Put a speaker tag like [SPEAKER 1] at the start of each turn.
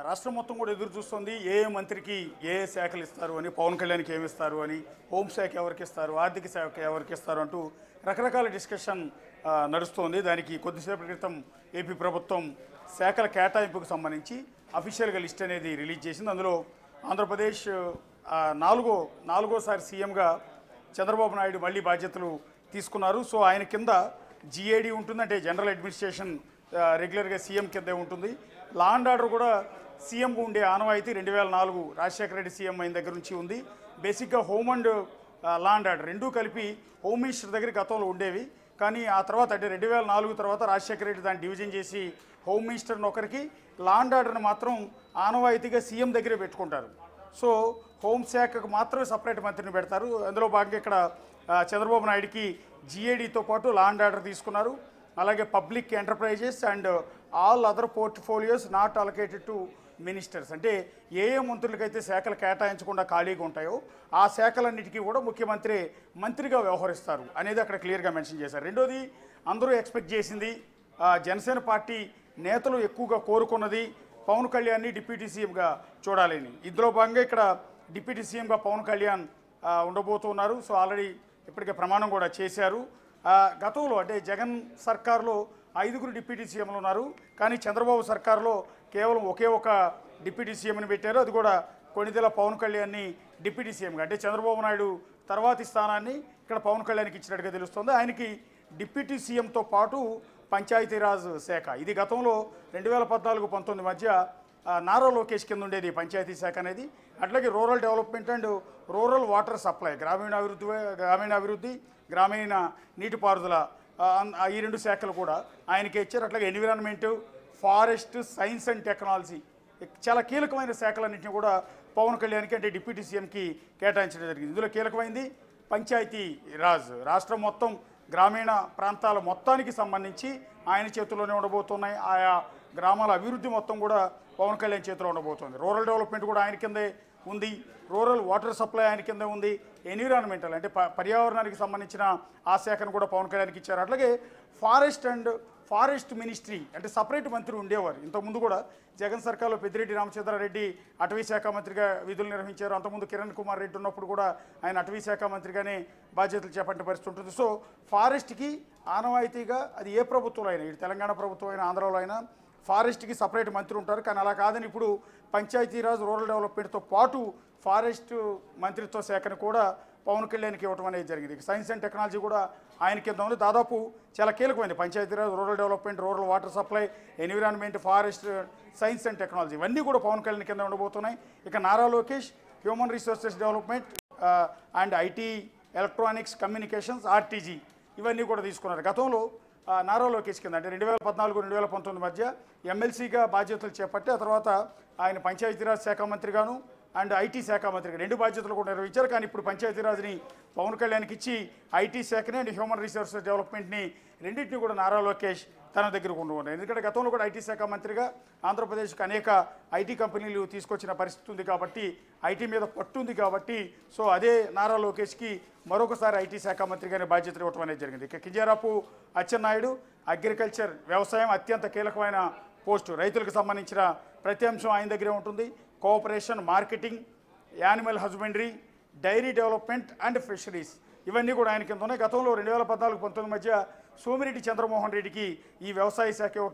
[SPEAKER 1] రాష్ట్రం మొత్తం కూడా ఎదురు చూస్తుంది ఏ మంత్రికి ఏ శాఖలు ఇస్తారు అని, పవన్ కళ్యాణ్కి ఏమి ఇస్తారు అని, హోంశాఖ ఎవరికి ఇస్తారు, ఆర్థిక శాఖ ఎవరికి ఇస్తారు అంటూ రకరకాల డిస్కషన్ నడుస్తోంది. దానికి కొద్దిసేపటి క్రితం ఏపీ ప్రభుత్వం శాఖల కేటాయింపుకు సంబంధించి అఫీషియల్గా లిస్ట్ అనేది రిలీజ్ చేసింది. అందులో ఆంధ్రప్రదేశ్ నాలుగోసారి సీఎంగా చంద్రబాబు నాయుడు మళ్ళీ బాధ్యతలు తీసుకున్నారు. సో ఆయన కింద జిఏడి ఉంటుంది, అంటే జనరల్ అడ్మినిస్ట్రేషన్ రెగ్యులర్గా సీఎం కిందే ఉంటుంది. లా అండ్ ఆర్డర్ కూడా సీఎంకు ఉండే ఆనవాయితీ 2004 రాజశేఖర రెడ్డి సీఎం అయిన దగ్గర నుంచి ఉంది. బేసిక్గా home and law and order రెండూ కలిపి హోమ్ మినిస్టర్ దగ్గర గతంలో ఉండేవి. కానీ ఆ తర్వాత అంటే 2004 తర్వాత రాజశేఖర రెడ్డి దాన్ని డివిజన్ చేసి హోమ్ మినిస్టర్ని ఒకరికి, లా అండ్ ఆర్డర్ని మాత్రం ఆనవాయితీగా సీఎం దగ్గరే పెట్టుకుంటారు. సో హోంశాఖకు మాత్రమే సపరేట్ మంత్రిని పెడతారు. అందులో భాగంగా ఇక్కడ చంద్రబాబు నాయుడికి జిఏడితో పాటు లా అండ్ ఆర్డర్ తీసుకున్నారు. అలాగే public enterprises and all other portfolios not allocated to ministers, అంటే ఏ మంత్రులకైతే శాఖలు కేటాయించకుండా ఖాళీగా ఉంటాయో ఆ శాఖలన్నిటికీ కూడా ముఖ్యమంత్రి మంత్రిగా వ్యవహరిస్తారు అనేది అక్కడ క్లియర్గా మెన్షన్ చేశారు. రెండోది, అందరూ ఎక్స్పెక్ట్ చేసింది, జనసేన పార్టీ నేతలు ఎక్కువగా కోరుకున్నది పవన్ కళ్యాణ్ని డిప్యూటీ సీఎంగా చూడాలని. ఇందులో భాగంగా ఇక్కడ డిప్యూటీ సీఎంగా పవన్ కళ్యాణ్ ఉండబోతున్నారు. సో ఆల్రెడీ ఇప్పటికే ప్రమాణం కూడా చేశారు. గతంలో అంటే జగన్ సర్కార్లో 5 డిప్యూటీ సీఎంలు ఉన్నారు. కానీ చంద్రబాబు సర్కార్లో కేవలం ఒకే ఒక డిప్యూటీ సీఎంని పెట్టారు. అది కూడా కొణిదెల పవన్ కళ్యాణ్ని డిప్యూటీ సీఎంగా, అంటే చంద్రబాబు నాయుడు తర్వాతి స్థానాన్ని ఇక్కడ పవన్ కళ్యాణ్కి ఇచ్చినట్టుగా తెలుస్తుంది. ఆయనకి డిప్యూటీ సీఎంతో పాటు పంచాయతీరాజ్ శాఖ, ఇది గతంలో 2014-19 మధ్య నారా లోకేష్ కింద ఉండేది పంచాయతీ శాఖ అనేది. అట్లాగే rural development and rural water supply, గ్రామీణాభివృద్ధి, గ్రామీణ నీటిపారుదల, ఈ 2 శాఖలు కూడా ఆయనకే ఇచ్చారు. అట్లాగే environment, forest, science and technology, చాలా కీలకమైన శాఖలన్నింటినీ కూడా పవన్ కళ్యాణ్కి అంటే డిప్యూటీ సీఎంకి కేటాయించడం జరిగింది. ఇందులో కీలకమైంది పంచాయతీ రాజ్. రాష్ట్రం మొత్తం గ్రామీణ ప్రాంతాల మొత్తానికి సంబంధించి ఆయన చేతుల్లోనే ఉండబోతున్నాయి. ఆయా గ్రామాల అభివృద్ధి మొత్తం కూడా పవన్ కళ్యాణ్ చేతిలో ఉండబోతుంది. రూరల్ డెవలప్మెంట్ కూడా ఆయన కిందే ఉంది, రూరల్ వాటర్ సప్లై ఆయన కింద ఉంది, ఎన్విరాన్మెంటల్ అంటే పర్యావరణానికి సంబంధించిన ఆ శాఖను కూడా పవన్ కళ్యాణ్కి ఇచ్చారు. అట్లాగే ఫారెస్ట్ మినిస్ట్రీ అంటే సపరేట్ మంత్రి ఉండేవారు. ఇంతకుముందు కూడా జగన్ సర్కార్లో పెద్దిరెడ్డి రామచంద్రారెడ్డి అటవీ శాఖ మంత్రిగా విధులు నిర్వహించారు. అంతకుముందు కిరణ్ కుమార్ రెడ్డి ఉన్నప్పుడు కూడా ఆయన అటవీ శాఖ మంత్రిగానే బాధ్యతలు చేపట్టే పరిస్థితి ఉంటుంది. సో ఫారెస్ట్కి ఆనవాయితీగా అది ఏ ప్రభుత్వంలో అయినా, ఇటు తెలంగాణ ప్రభుత్వం అయినా ఆంధ్రాలో అయినా ఫారెస్ట్కి సపరేట్ మంత్రి ఉంటారు. కానీ అలా కాదని ఇప్పుడు పంచాయతీరాజ్, రూరల్ డెవలప్మెంట్తో పాటు ఫారెస్ట్ మంత్రిత్వ శాఖను కూడా పవన్ కళ్యాణ్కి ఇవ్వడం అనేది జరిగింది. సైన్స్ అండ్ టెక్నాలజీ కూడా ఆయన కింద ఉంది. దాదాపు చాలా కీలకమైంది Panchayati Raj, rural development, rural water supply, environment, forest, science and technology ఇవన్నీ కూడా పవన్ కళ్యాణ్ కింద ఉండబోతున్నాయి. ఇక Nara Lokesh human resources development and IT, electronics, communications, RTG ఇవన్నీ కూడా తీసుకున్నారు. గతంలో నారా లోకేష్ కింద అంటే 2014-2019 మధ్య ఎమ్మెల్సీగా బాధ్యతలు చేపట్టి ఆ తర్వాత ఆయన పంచాయతీరాజ్ శాఖ మంత్రిగాను అండ్ ఐటీ శాఖ మంత్రిగా 2 బాధ్యతలు కూడా నిర్వహించారు. కానీ ఇప్పుడు పంచాయతీరాజ్ని పవన్ కళ్యాణ్కి ఇచ్చి ఐటీ శాఖని అండ్ హ్యూమన్ రిసోర్సెస్ డెవలప్మెంట్ని రెండింటిని కూడా నారా లోకేష్ తన దగ్గర ఉంటున్నారు. ఎందుకంటే గతంలో కూడా ఐటీ శాఖ మంత్రిగా ఆంధ్రప్రదేశ్కి అనేక ఐటీ కంపెనీలు తీసుకొచ్చిన పరిస్థితి ఉంది కాబట్టి, ఐటీ మీద పట్టు ఉంది కాబట్టి, సో అదే నారా లోకేష్కి మరొకసారి ఐటీ శాఖ మంత్రిగానే బాధ్యతలు ఇవ్వడం అనేది జరిగింది. ఇక కింజరాపు అచ్చెన్నాయుడు అగ్రికల్చర్, వ్యవసాయం అత్యంత కీలకమైన పోస్టు. రైతులకు సంబంధించిన ప్రతి అంశం ఆయన దగ్గరే ఉంటుంది. Cooperation, marketing, animal husbandry, dairy development and fisheries ఇవన్నీ కూడా ఆయన కింద ఉన్నాయి. గతంలో 2014-19 మధ్య సోమిరెడ్డి చంద్రమోహన్ రెడ్డికి ఈ వ్యవసాయ శాఖ ఇవ్వటం